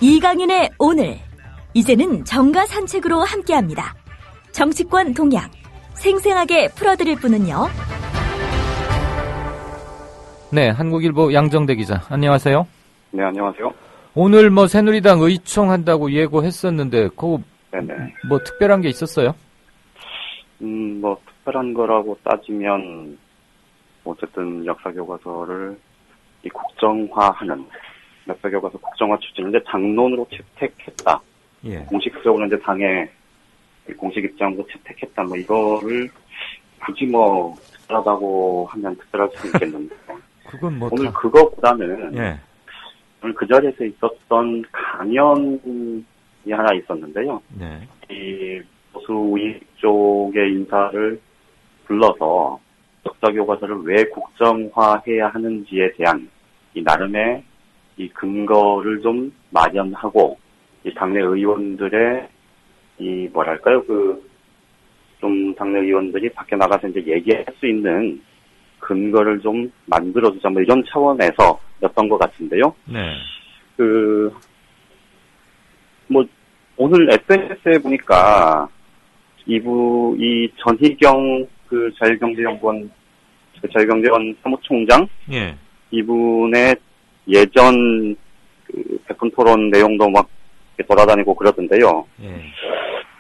이강인의 오늘, 이제는 정가 산책으로 함께합니다. 정치권 동향, 생생하게 풀어드릴 분은요. 네, 한국일보 양정대 기자, 안녕하세요. 네, 안녕하세요. 오늘 새누리당 의총 한다고 예고했었는데, 그거 네네. 특별한 게 있었어요? 특별한 거라고 따지면, 어쨌든 역사교과서를 국정화하는, 역사교과서 국정화 추진을 이제 당론으로 채택했다. 예. 공식적으로 이제 당의 공식 입장으로 채택했다. 이거를 굳이 특별하다고 하면 특별할 수 있겠는데. 그건 오늘 그것보다는, 예. 오늘 그 자리에서 있었던 강연이 하나 있었는데요. 네. 이 보수 우익 쪽의 인사를 불러서 역사교과서를 왜 국정화해야 하는지에 대한 이 나름의 이 근거를 좀 마련하고 이 당내 의원들의 좀 당내 의원들이 밖에 나가서 이제 얘기할 수 있는 근거를 좀 만들어주자 이런 차원에서였던 것 같은데요. 네. 오늘 SNS에 보니까 이 전희경 자유경제연구원 사무총장 예. 이분의 예전 백분 토론 내용도 돌아다니고 그러던데요. 예.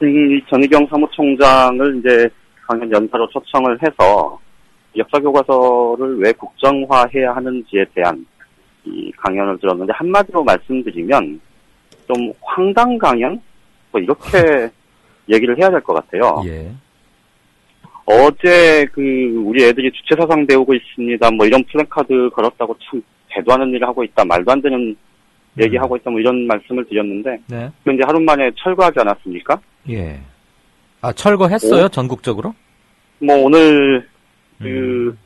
이 전희경 사무총장을 이제 강연 연사로 초청을 해서 역사교과서를 왜 국정화해야 하는지에 대한 이 강연을 들었는데 한마디로 말씀드리면 좀 황당 강연? 이렇게 얘기를 해야 될 것 같아요. 예. 어제 우리 애들이 주체사상 배우고 있습니다. 이런 플래카드 걸었다고 참 대도 않은 일을 하고 있다. 말도 안 되는 얘기하고 있다. 이런 말씀을 드렸는데. 네. 그 이제 하루 만에 철거하지 않았습니까? 예. 아, 철거했어요? 전국적으로? 오늘 그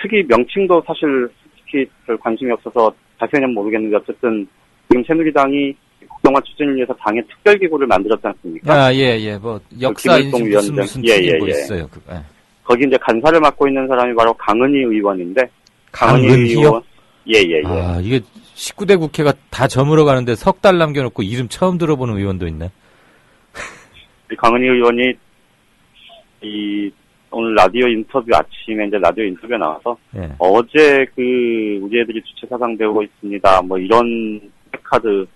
특이 명칭도 사실 특히 별 관심이 없어서 자세히는 모르겠는데 어쨌든 지금 새누리당이 국정화 추진을 위해서 당의 특별기구를 만들었지 않습니까? 아, 예. 역사 인식 무슨 특별기구 있어요. 예. 거기 이제 간사를 맡고 있는 사람이 바로 강은희 의원인데. 강은희요? 예. 아, 이게 19대 국회가 다 저물어 가는데 석 달 남겨놓고 이름 처음 들어보는 의원도 있네. 강은희 의원이 오늘 라디오 인터뷰 아침에 이제 라디오 인터뷰에 나와서 예. 어제 우리 애들이 주체사상 배우고 있습니다. 이런 카드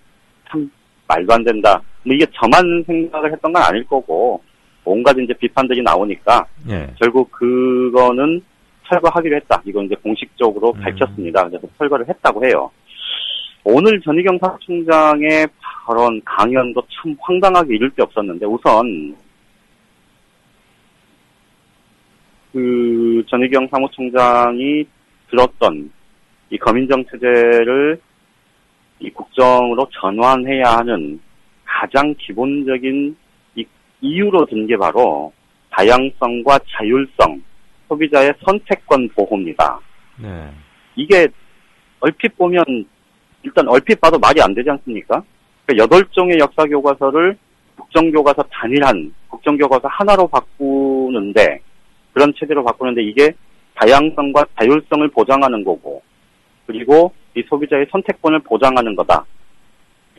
참 말도 안 된다. 이게 저만 생각을 했던 건 아닐 거고 온갖 이제 비판들이 나오니까 예. 결국 그거는 철거하기로 했다. 이건 이제 공식적으로 밝혔습니다. 그래서 철거를 했다고 해요. 오늘 전희경 사무총장의 발언 강연도 참 황당하게 이를 데 없었는데 우선 전희경 사무총장이 들었던 이 검인정 체제를 이 국정으로 전환해야 하는 가장 기본적인 이유로 든 게 바로 다양성과 자율성, 소비자의 선택권 보호입니다. 네. 이게 얼핏 보면 일단 얼핏 봐도 말이 안 되지 않습니까? 8종의 역사교과서를 국정교과서 단일한 국정교과서 하나로 바꾸는데 그런 체제로 바꾸는데 이게 다양성과 자율성을 보장하는 거고 그리고 이 소비자의 선택권을 보장하는 거다.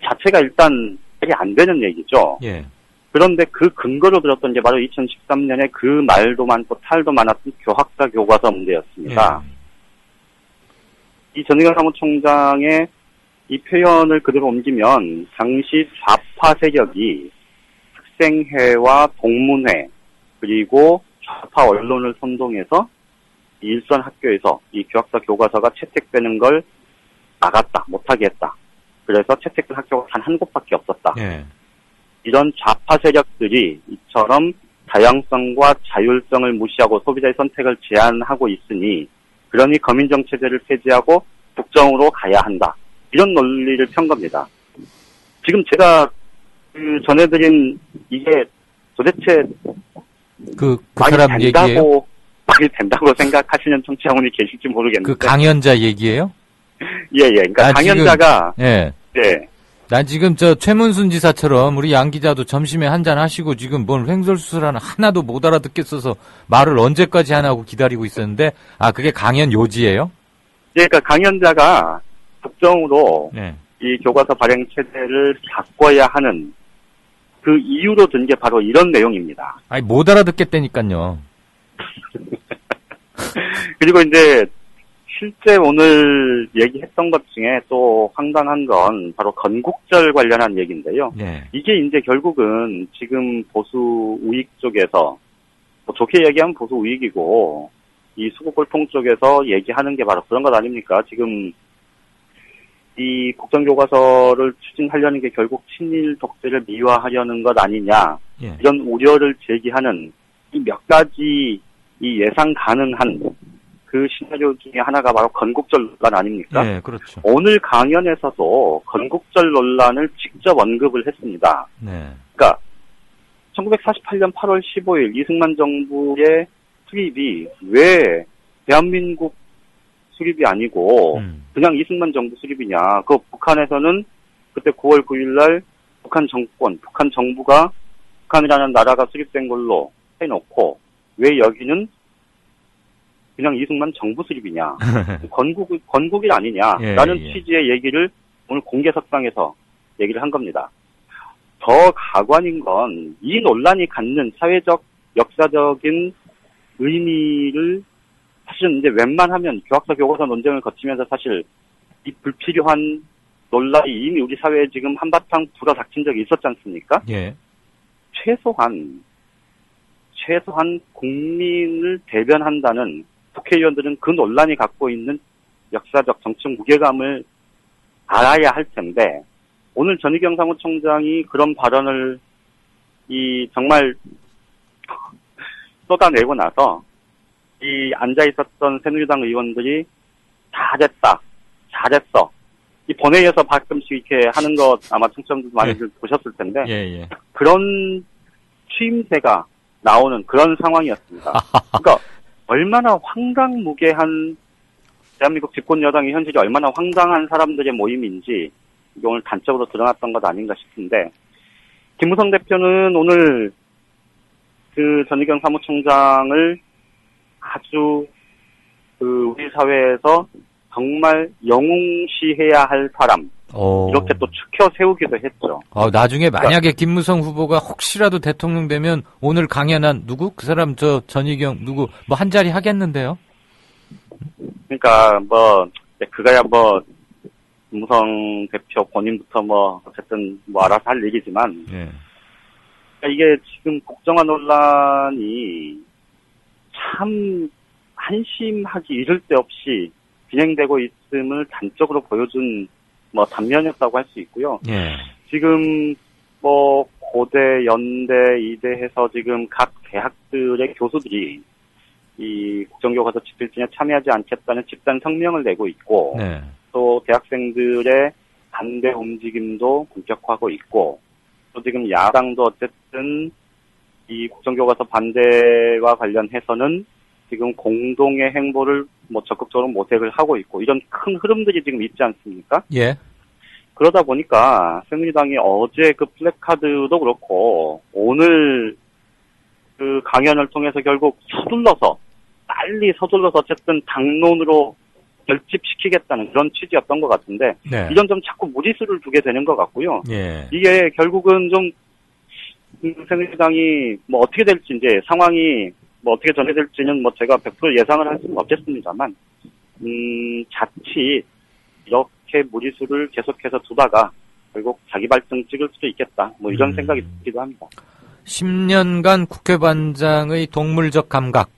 자체가 일단 말이 안 되는 얘기죠. 예. 그런데 그 근거로 들었던 게 바로 2013년에 그 말도 많고 탈도 많았던 교학사 교과서 문제였습니다. 예. 이 전희경 사무총장의 이 표현을 그대로 옮기면 당시 좌파 세력이 학생회와 동문회 그리고 좌파 언론을 선동해서 일선 학교에서 이 교학사 교과서가 채택되는 걸 막았다, 못하게 했다. 그래서 채택된 학교가 단 한 곳밖에 없었다. 예. 이런 좌파 세력들이 이처럼 다양성과 자율성을 무시하고 소비자의 선택을 제한하고 있으니 그러니 검인정 체제를 폐지하고 국정으로 가야 한다. 이런 논리를 편 겁니다. 지금 제가 전해드린 이게 도대체 그 사람 얘기예요? 말이 된다고 생각하시는 청취자분이 계실지 모르겠는데. 그 강연자 얘기예요? 예. 그러니까 강연자가 예. 네. 난 지금 최문순 지사처럼 우리 양 기자도 점심에 한잔 하시고 지금 뭔 횡설수설 하나도 못 알아듣겠어서 말을 언제까지 하나 하고 기다리고 있었는데 그게 강연 요지예요? 예, 그러니까 강연자가 국정으로 네. 이 교과서 발행 체제를 바꿔야 하는 그 이유로 든 게 바로 이런 내용입니다. 아니, 못 알아듣겠다니까요. 그리고 이제 실제 오늘 얘기했던 것 중에 또 황당한 건 바로 건국절 관련한 얘기인데요. 네. 이게 이제 결국은 지금 보수 우익 쪽에서 뭐 좋게 얘기하면 보수 우익이고 이 수구골통 쪽에서 얘기하는 게 바로 그런 것 아닙니까? 지금 이 국정교과서를 추진하려는 게 결국 친일 독재를 미화하려는 것 아니냐 예. 이런 우려를 제기하는 이 몇 가지 이 예상 가능한 그 시나리오 중에 하나가 바로 건국절 논란 아닙니까? 네, 그렇죠. 오늘 강연에서도 건국절 논란을 직접 언급을 했습니다. 네. 그러니까 1948년 8월 15일 이승만 정부의 수립이 왜 대한민국 수립이 아니고 그냥 이승만 정부 수립이냐. 그 북한에서는 그때 9월 9일 날 북한 정권, 북한 정부가 북한이라는 나라가 수립된 걸로 해놓고 왜 여기는 그냥 이승만 정부 수립이냐. 건국일 아니냐라는 예. 취지의 얘기를 오늘 공개석상에서 얘기를 한 겁니다. 더 가관인 건 이 논란이 갖는 사회적, 역사적인 의미를 사실은 이제 웬만하면 교학서 교과서 논쟁을 거치면서 사실 이 불필요한 논란이 이미 우리 사회에 지금 한바탕 불어닥친 적이 있었지 않습니까? 예. 최소한 국민을 대변한다는 국회의원들은 그 논란이 갖고 있는 역사적 정치적 무게감을 알아야 할 텐데 오늘 전희경 사무총장이 그런 발언을 정말 쏟아내고 나서 이 앉아있었던 새누리당 의원들이 잘했어. 이 본회의에서 가끔씩 이렇게 하는 거 아마 청취자분들 많이들 보셨을 텐데 예. 그런 추임새가 나오는 그런 상황이었습니다. 그러니까 얼마나 황당무계한 대한민국 집권 여당의 현실이 얼마나 황당한 사람들의 모임인지 이게 오늘 단적으로 드러났던 것 아닌가 싶은데 김무성 대표는 오늘 그 전희경 사무총장을 아주 우리 사회에서 정말 영웅시해야 할 사람 이렇게 또 추켜 세우기도 했죠. 나중에 만약에 김무성 후보가 혹시라도 대통령 되면 오늘 강연한 누구? 그 사람 전희경 누구 뭐 한 자리 하겠는데요? 그러니까 그거야 김무성 대표 본인부터 어쨌든 알아서 할 얘기지만 예. 이게 지금 국정화 논란이 참 한심하기 이를 데 없이 진행되고 있음을 단적으로 보여준 단면이었다고 할 수 있고요. 예. 지금 고대, 연대, 이대해서 지금 각 대학들의 교수들이 이 국정교과서 집필진에 참여하지 않겠다는 집단 성명을 내고 있고 네. 또 대학생들의 반대 움직임도 본격화하고 있고 또 지금 야당도 어쨌든 이 국정교과서 반대와 관련해서는 지금 공동의 행보를 적극적으로 모색을 하고 있고 이런 큰 흐름들이 지금 있지 않습니까? 예. 그러다 보니까 새누리당이 어제 그 플래카드도 그렇고 오늘 그 강연을 통해서 결국 빨리 서둘러서 어쨌든 당론으로 결집시키겠다는 그런 취지였던 것 같은데 네. 이런 좀 자꾸 무리수를 두게 되는 것 같고요. 예. 이게 결국은 좀 새누리당이 어떻게 될지 이제 상황이 어떻게 전개될지는 제가 100% 예상을 할 수는 없겠습니다만 자칫 이렇게 무리수를 계속해서 두다가 결국 자기 발등 찍을 수도 있겠다. 이런 생각이 들기도 합니다. 10년간 국회반장의 동물적 감각.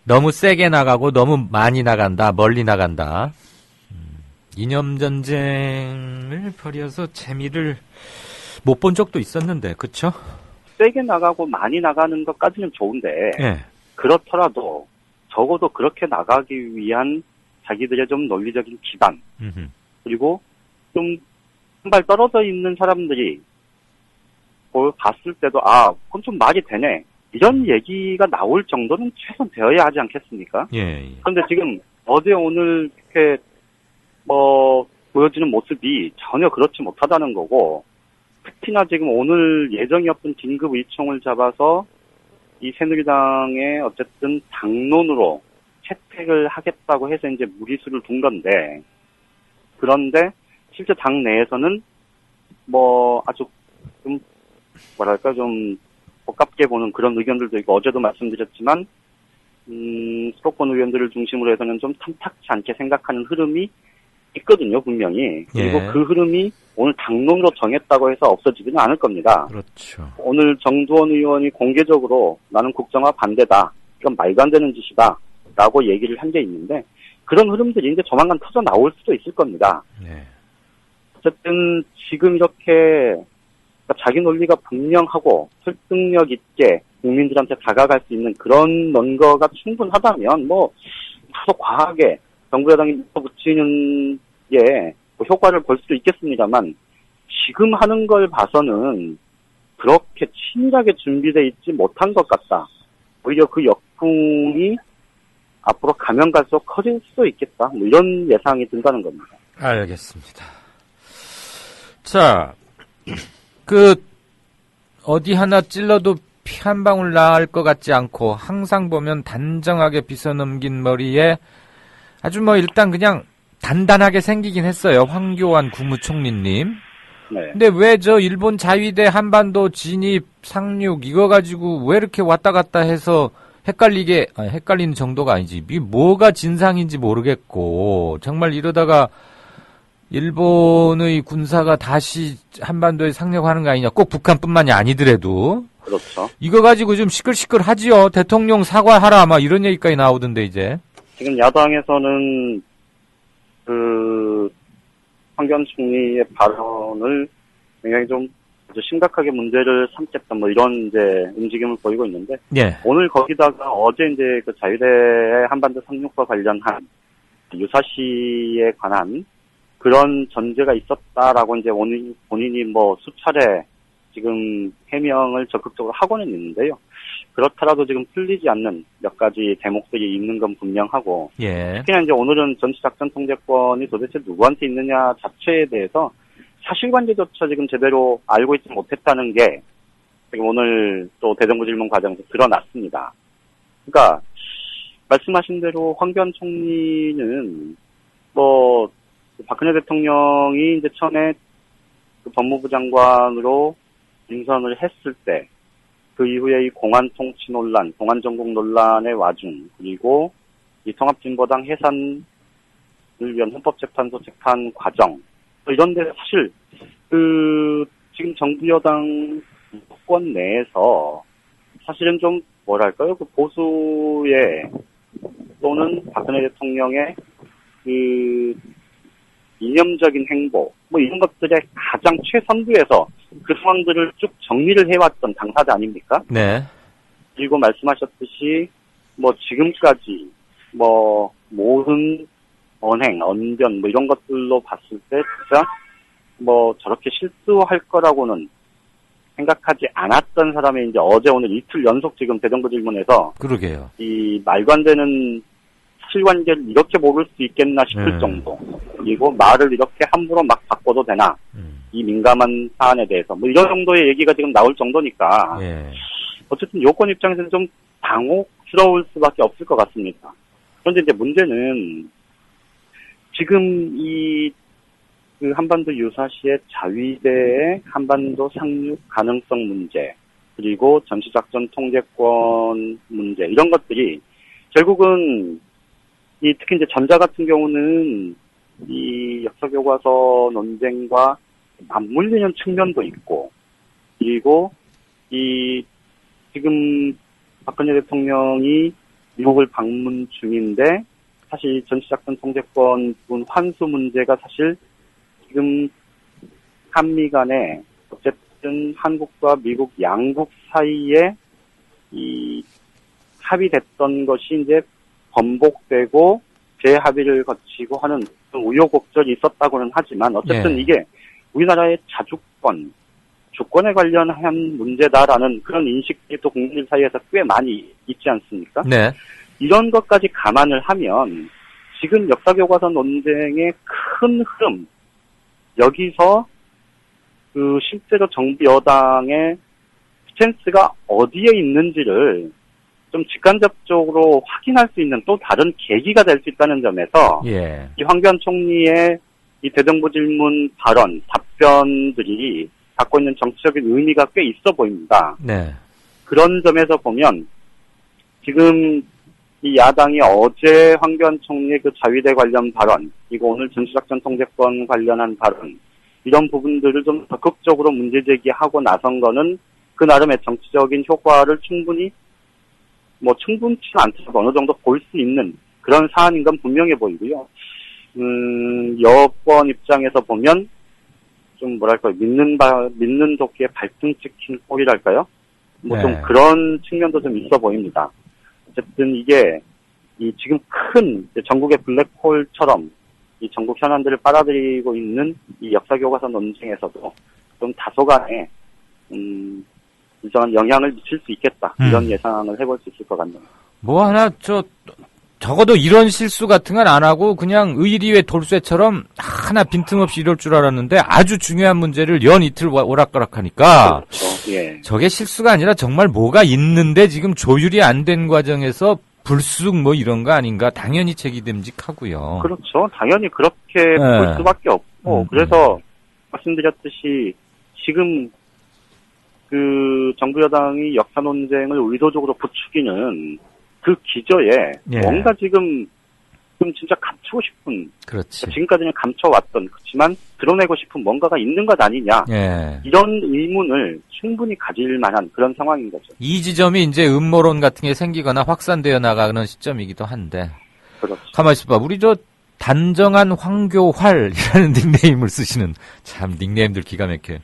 너무 세게 나가고 너무 많이 나간다. 멀리 나간다. 이념전쟁을 벌여서 재미를 못 본 적도 있었는데, 그쵸? 세게 나가고 많이 나가는 것까지는 좋은데 예. 그렇더라도 적어도 그렇게 나가기 위한 자기들의 좀 논리적인 기반 그리고 좀 한 발 떨어져 있는 사람들이 봤을 때도 그건 좀 말이 되네 이런 얘기가 나올 정도는 최소한 되어야 하지 않겠습니까? 예. 그런데 지금 어제 오늘 이렇게 보여지는 모습이 전혀 그렇지 못하다는 거고 특히나 지금 오늘 예정이 없던 긴급 의총을 잡아서 이 새누리당의 어쨌든 당론으로 채택을 하겠다고 해서 이제 무리수를 둔 건데 그런데 실제 당 내에서는 뭐 아주 좀 뭐랄까 좀 가깝게 보는 그런 의견들도 있고 어제도 말씀드렸지만 수도권 의원들을 중심으로 해서는 좀 탐탁치 않게 생각하는 흐름이 있거든요, 분명히. 그리고 예. 그 흐름이 오늘 당론으로 정했다고 해서 없어지지는 않을 겁니다. 그렇죠. 오늘 정두원 의원이 공개적으로 나는 국정화 반대다. 이건 말도 안 되는 짓이다. 라고 얘기를 한 게 있는데 그런 흐름들이 이제 조만간 터져 나올 수도 있을 겁니다. 네. 어쨌든 지금 이렇게 자기 논리가 분명하고 설득력 있게 국민들한테 다가갈 수 있는 그런 논거가 충분하다면 뭐 다소 과하게 정부 여당이 붙이는 게 뭐 효과를 볼 수도 있겠습니다만 지금 하는 걸 봐서는 그렇게 치밀하게 준비되어 있지 못한 것 같다. 오히려 그 역풍이 앞으로 가면 갈수록 커질 수도 있겠다. 뭐 이런 예상이 든다는 겁니다. 알겠습니다. 자, 어디 하나 찔러도 피 한 방울 나을 것 같지 않고 항상 보면 단정하게 빗어넘긴 머리에 아주 뭐 일단 그냥 단단하게 생기긴 했어요. 황교안 국무총리님. 네. 근데 왜 저 일본 자위대 한반도 진입 상륙 이거 가지고 왜 이렇게 왔다 갔다 해서 헷갈리는 정도가 아니지. 이게 뭐가 진상인지 모르겠고 정말 이러다가 일본의 군사가 다시 한반도에 상륙하는 거 아니냐. 꼭 북한뿐만이 아니더라도. 그렇죠. 이거 가지고 좀 시끌시끌하지요. 대통령 사과하라 막 이런 얘기까지 나오던데 이제. 지금 야당에서는 황교안 총리의 발언을 굉장히 좀 아주 심각하게 문제를 삼겠다 뭐 이런 이제 움직임을 보이고 있는데 예. 오늘 거기다가 어제 이제 그 자유대 한반도 상륙과 관련한 유사시에 관한 그런 전제가 있었다라고 이제 오늘 본인이 뭐 수차례 지금 해명을 적극적으로 하고는 있는데요. 그렇더라도 지금 풀리지 않는 몇 가지 대목들이 있는 건 분명하고 예. 특히나 이제 오늘은 전시작전 통제권이 도대체 누구한테 있느냐 자체에 대해서 사실관계조차 지금 제대로 알고 있지 못했다는 게 지금 오늘 또 대정부 질문 과정에서 드러났습니다. 그러니까 말씀하신 대로 황교안 총리는 뭐 박근혜 대통령이 이제 처음에 그 법무부 장관으로 인선을 했을 때 그 이후에 이 공안 통치 논란, 공안 전국 논란의 와중, 그리고 이 통합진보당 해산을 위한 헌법재판소 재판 과정, 이런 데 사실, 지금 정부 여당 정권 내에서 사실은 좀, 뭐랄까요, 그 보수의 또는 박근혜 대통령의 이념적인 행보, 뭐 이런 것들의 가장 최선두에서 그 상황들을 쭉 정리를 해왔던 당사자 아닙니까? 네. 그리고 말씀하셨듯이 뭐 지금까지 뭐 모든 언행, 언변 뭐 이런 것들로 봤을 때 진짜 뭐 저렇게 실수할 거라고는 생각하지 않았던 사람이 이제 어제 오늘 이틀 연속 지금 대정부 질문에서 그러게요. 이 말도 안 되는 실관계를 이렇게 모를 수 있겠나 싶을 정도. 그리고 말을 이렇게 함부로 막 바꿔도 되나. 이 민감한 사안에 대해서. 뭐 이런 정도의 얘기가 지금 나올 정도니까. 예. 어쨌든 여권 입장에서는 좀 당혹스러울 수밖에 없을 것 같습니다. 그런데 이제 문제는 지금 그 한반도 유사시의 자위대의 한반도 상륙 가능성 문제, 그리고 전시작전 통제권 문제, 이런 것들이 결국은 특히 이제 전자 같은 경우는 이 역사교과서 논쟁과 맞물리는 측면도 있고, 그리고 지금 박근혜 대통령이 미국을 방문 중인데, 사실 전시작전 통제권 부분 환수 문제가 사실 지금 한미 간에 어쨌든 한국과 미국 양국 사이에 합의됐던 것이 이제 번복되고 재합의를 거치고 하는 우여곡절이 있었다고는 하지만 어쨌든 예. 이게 우리나라의 자주권, 주권에 관련한 문제다라는 그런 인식이 또 국민들 사이에서 꽤 많이 있지 않습니까? 네. 이런 것까지 감안을 하면 지금 역사교과서 논쟁의 큰 흐름, 여기서 실제로 정부 여당의 스탠스가 어디에 있는지를 좀 직간접적으로 확인할 수 있는 또 다른 계기가 될 수 있다는 점에서 예. 이 황교안 총리의 이 대정부 질문 발언, 답변들이 갖고 있는 정치적인 의미가 꽤 있어 보입니다. 네. 그런 점에서 보면 지금 이 야당이 어제 황교안 총리의 그 자위대 관련 발언, 그리고 오늘 전수작전 통제권 관련한 발언, 이런 부분들을 좀 적극적으로 문제제기하고 나선 거는 그 나름의 정치적인 효과를 충분치는 않더라도 어느 정도 볼 수 있는 그런 사안인 건 분명해 보이고요. 여권 입장에서 보면 좀 믿는 도끼에 발등 찍힌 꼴이랄까요? 네. 좀 그런 측면도 좀 있어 보입니다. 어쨌든 이게 지금 큰 전국의 블랙홀처럼 이 전국 현안들을 빨아들이고 있는 이 역사교과서 논쟁에서도 좀 다소간의 일정한 영향을 미칠 수 있겠다. 이런 예상을 해볼 수 있을 것 같네요. 적어도 이런 실수 같은 건 안 하고 그냥 의리의 돌쇠처럼 하나 빈틈없이 이럴 줄 알았는데 아주 중요한 문제를 연 이틀 오락가락하니까 그렇죠. 예. 저게 실수가 아니라 정말 뭐가 있는데 지금 조율이 안 된 과정에서 불쑥 이런 거 아닌가 당연히 제기됨직하고요. 그렇죠. 당연히 그렇게 볼 수밖에 없고 그래서 말씀드렸듯이 지금 그 정부 여당이 역사 논쟁을 의도적으로 부추기는 그 기저에 뭔가 지금 좀 진짜 감추고 싶은, 그렇지. 지금까지는 감춰왔던, 그렇지만 드러내고 싶은 뭔가가 있는 것 아니냐. 이런 의문을 충분히 가질 만한 그런 상황인 거죠. 이 지점이 이제 음모론 같은 게 생기거나 확산되어 나가는 시점이기도 한데. 그렇죠. 가만히 있어봐. 우리 단정한 황교활이라는 닉네임을 쓰시는, 참 닉네임들 기가 막혀요.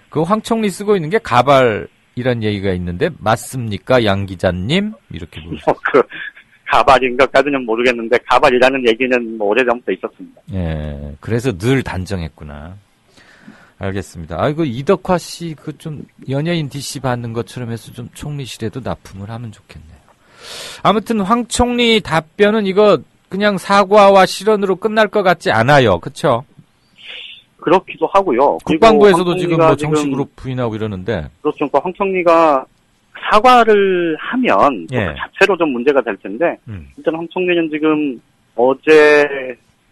그 황 총리 쓰고 있는 게 가발이란 얘기가 있는데 맞습니까, 양 기자님? 이렇게 부르시죠. 가발인 것까지는 모르겠는데 가발이라는 얘기는 오래전부터 있었습니다. 예, 그래서 늘 단정했구나. 알겠습니다. 아이고 이덕화 씨 그 좀 연예인 DC 받는 것처럼 해서 좀 총리실에도 납품을 하면 좋겠네요. 아무튼 황 총리 답변은 이거 그냥 사과와 실언으로 끝날 것 같지 않아요. 그렇죠? 그렇기도 하고요. 국방부에서도 지금 정식으로 부인하고 이러는데. 그렇죠. 그러니까 황 총리가 사과를 하면 그 자체로 좀 문제가 될 텐데 일단 황 총리는 지금 어제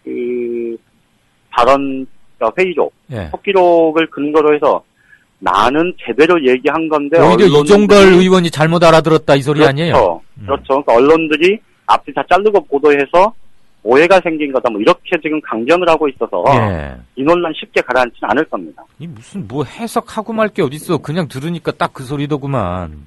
그 발언 회의록, 속기록을 근거로 해서 나는 제대로 얘기한 건데 오히려 이종걸 의원이 잘못 알아들었다 이 소리 그렇죠. 아니에요? 그렇죠. 그러니까 언론들이 앞뒤 다 자르고 보도해서 오해가 생긴 거다. 이렇게 지금 강변을 하고 있어서 이 논란 쉽게 가라앉지는 않을 겁니다. 이 무슨 해석하고 말 게 어딨어. 그냥 들으니까 딱 그 소리더구만.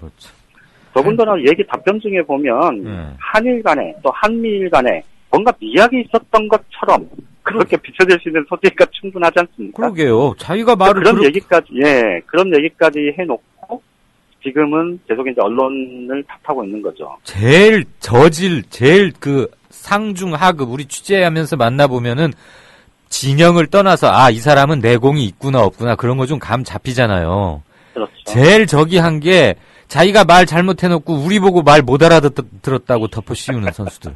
더군다나 얘기 답변 중에 보면 한일 간에 또 한미일 간에 뭔가 미약이 있었던 것처럼 그렇게 비춰질 수 있는 소지가 충분하지 않습니까? 그러게요. 자기가 말을 그런 얘기까지 해놓고 지금은 계속 이제 언론을 탓하고 있는 거죠. 제일 그 상중하급 우리 취재하면서 만나보면은 진영을 떠나서 이 사람은 내공이 있구나 없구나 그런 거 좀 감 잡히잖아요. 그렇죠. 제일 한 게 자기가 말 잘못해놓고 우리 보고 말 못 알아들었다고 덮어 씌우는 선수들.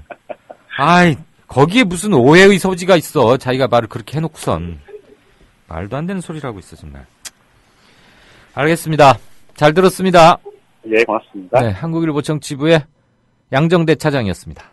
거기에 무슨 오해의 소지가 있어. 자기가 말을 그렇게 해놓고선. 말도 안 되는 소리를 하고 있어 정말. 알겠습니다. 잘 들었습니다. 예, 고맙습니다. 네, 한국일보 정치부의 양정대 차장이었습니다.